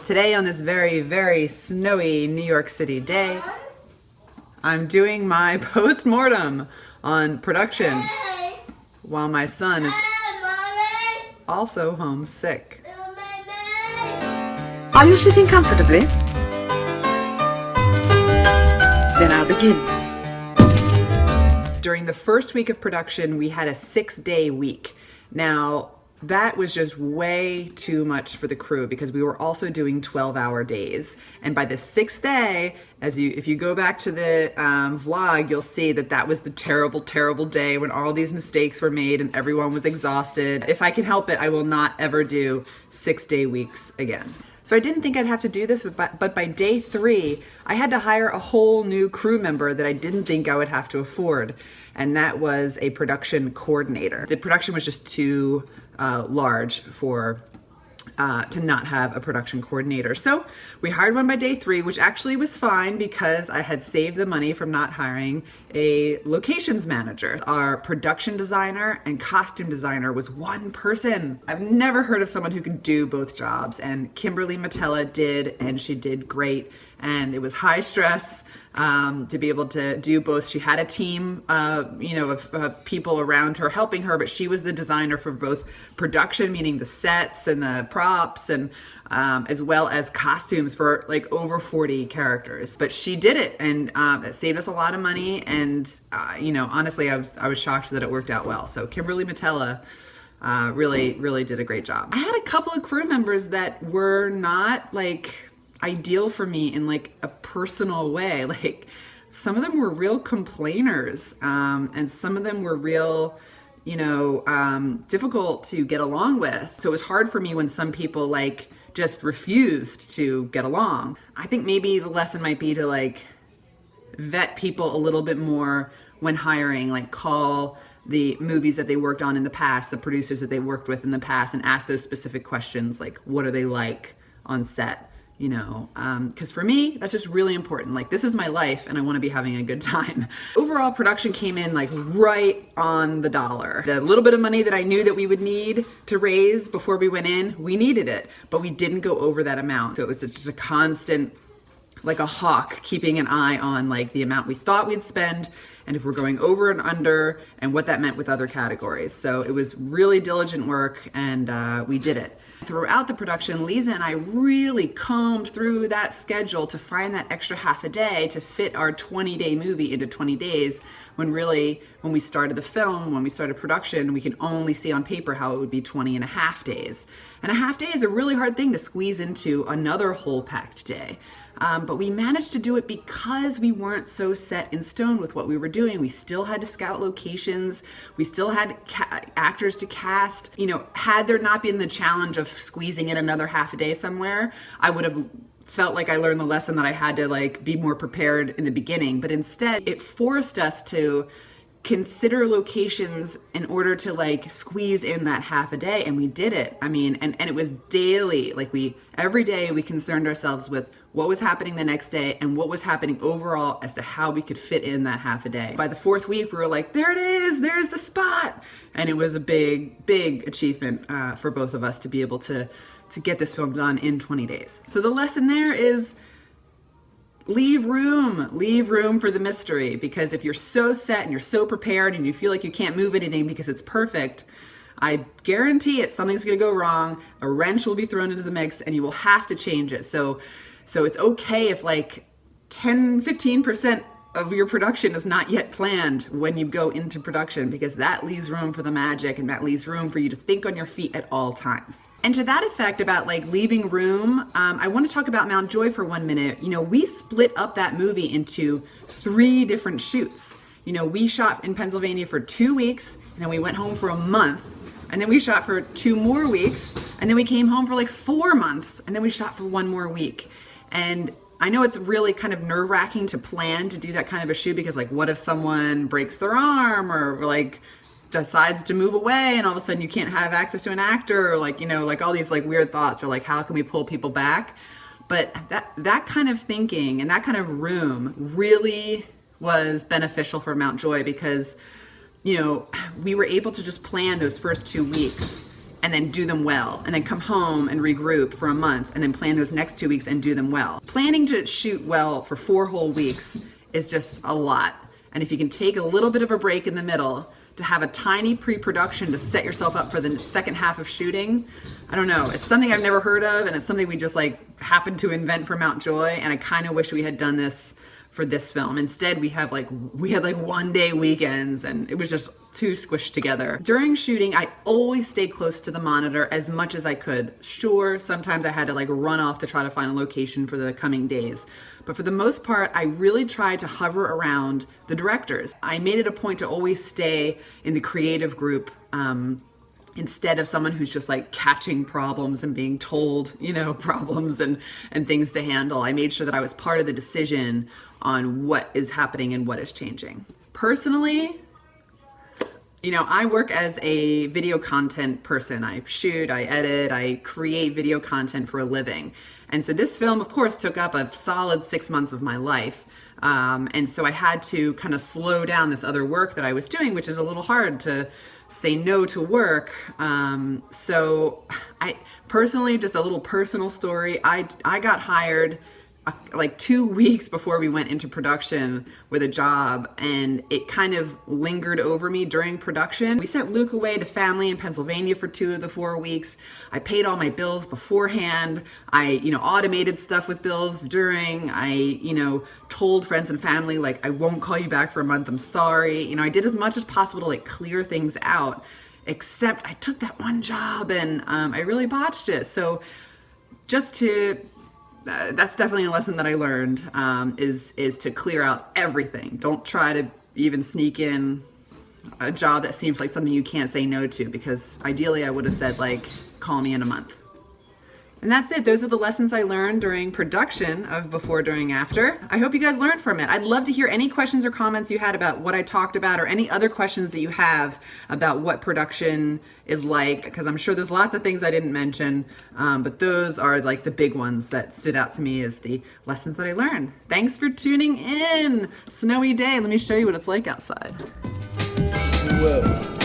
Today on this very, very snowy New York City day, I'm doing my post-mortem on production while my son is also homesick. Are you sitting comfortably? Then I'll begin. During the first week of production, we had a 6-day week. Now, that was just way too much for the crew because we were also doing 12-hour days. And by the 6th day, if you go back to the vlog, you'll see that was the terrible, terrible day when all these mistakes were made and everyone was exhausted. If I can help it, I will not ever do 6-day weeks again. So I didn't think I'd have to do this, but by day 3, I had to hire a whole new crew member that I didn't think I would have to afford. And that was a production coordinator. The production was just too large for to not have a production coordinator. So we hired one by day 3, which actually was fine because I had saved the money from not hiring a locations manager. Our production designer and costume designer was one person. I've never heard of someone who could do both jobs, and Kimberly Matella did, and she did great. And it was high stress to be able to do both. She had a team, of people around her helping her, but she was the designer for both production, meaning the sets and the props, and as well as costumes for like over 40 characters. But she did it, and it saved us a lot of money. And honestly, I was shocked that it worked out well. So Kimberly Matella really did a great job. I had a couple of crew members that were not like ideal for me in like a personal way. Like some of them were real complainers, and some of them were real, difficult to get along with. So it was hard for me when some people like just refused to get along. I think maybe the lesson might be to like vet people a little bit more when hiring, like call the movies that they worked on in the past, the producers that they worked with in the past, and ask those specific questions like, what are they like on set? Because for me, that's just really important. Like, this is my life and I want to be having a good time. Overall, production came in like right on the dollar. The little bit of money that I knew that we would need to raise before we went in, we needed it, but we didn't go over that amount. So it was just a constant, like a hawk, keeping an eye on like the amount we thought we'd spend and if we're going over and under and what that meant with other categories. So it was really diligent work, and we did it. Throughout the production, Lisa and I really combed through that schedule to find that extra half a day to fit our 20-day movie into 20 days, when we started the film, when we started production, we can only see on paper how it would be 20 and a half days. And a half day is a really hard thing to squeeze into another whole packed day. But we managed to do it because we weren't so set in stone with what we were doing. We still had to scout locations. We still had actors to cast. Had there not been the challenge of squeezing in another half a day somewhere, I would have felt like I learned the lesson that I had to like be more prepared in the beginning. But instead, it forced us to consider locations in order to like squeeze in that half a day, and we did it. I mean, and it was daily. Like every day we concerned ourselves with what was happening the next day and what was happening overall as to how we could fit in that half a day. By the 4th week, we were like, there it is, there's the spot. And it was a big, big achievement for both of us to be able to get this film done in 20 days. So the lesson there is leave room for the mystery, because if you're so set and you're so prepared and you feel like you can't move anything because it's perfect, I guarantee it, something's gonna go wrong, a wrench will be thrown into the mix, and you will have to change it. So it's okay if like 10-15% of your production is not yet planned when you go into production, because that leaves room for the magic, and that leaves room for you to think on your feet at all times. And to that effect about like leaving room, I want to talk about Mount Joy for 1 minute. We split up that movie into 3 different shoots. We shot in Pennsylvania for 2 weeks, and then we went home for a month, and then we shot for 2 more weeks, and then we came home for like 4 months, and then we shot for 1 more week. And I know it's really kind of nerve-wracking to plan to do that kind of a shoot, because like, what if someone breaks their arm or like decides to move away and all of a sudden you can't have access to an actor, or like, like all these like weird thoughts, or like, how can we pull people back? But that kind of thinking and that kind of room really was beneficial for Mount Joy, because we were able to just plan those first 2 weeks and then do them well, and then come home and regroup for a month, and then plan those next 2 weeks and do them well. Planning to shoot well for 4 whole weeks is just a lot. And if you can take a little bit of a break in the middle to have a tiny pre-production to set yourself up for the second half of shooting, I don't know, it's something I've never heard of, and it's something we just like happened to invent for Mountjoy, and I kind of wish we had done this for this film. Instead, we had like 1 day weekends, and it was just too squished together. During shooting, I always stayed close to the monitor as much as I could. Sure, sometimes I had to like run off to try to find a location for the coming days. But for the most part, I really tried to hover around the directors. I made it a point to always stay in the creative group, instead of someone who's just like catching problems and being told, problems and things to handle. I made sure that I was part of the decision on what is happening and what is changing. Personally, I work as a video content person. I shoot, I edit, I create video content for a living. And so this film, of course, took up a solid 6 months of my life. And so I had to kind of slow down this other work that I was doing, which is a little hard to say no to work. So I personally, just a little personal story, I got hired like 2 weeks before we went into production with a job, and it kind of lingered over me during production. We sent Luke away to family in Pennsylvania for 2 of the 4 weeks. I paid all my bills beforehand. I, automated stuff with bills during. I, told friends and family, like, I won't call you back for a month, I'm sorry. I did as much as possible to like clear things out, except I took that one job and I really botched it. So just to that's definitely a lesson that I learned, is to clear out everything. Don't try to even sneak in a job that seems like something you can't say no to, because ideally I would have said, like, call me in a month. And that's it. Those are the lessons I learned during production of Before, During, After. I hope you guys learned from it. I'd love to hear any questions or comments you had about what I talked about, or any other questions that you have about what production is like, because I'm sure there's lots of things I didn't mention, but those are like the big ones that stood out to me as the lessons that I learned. Thanks for tuning in. Snowy day. Let me show you what it's like outside. Whoa.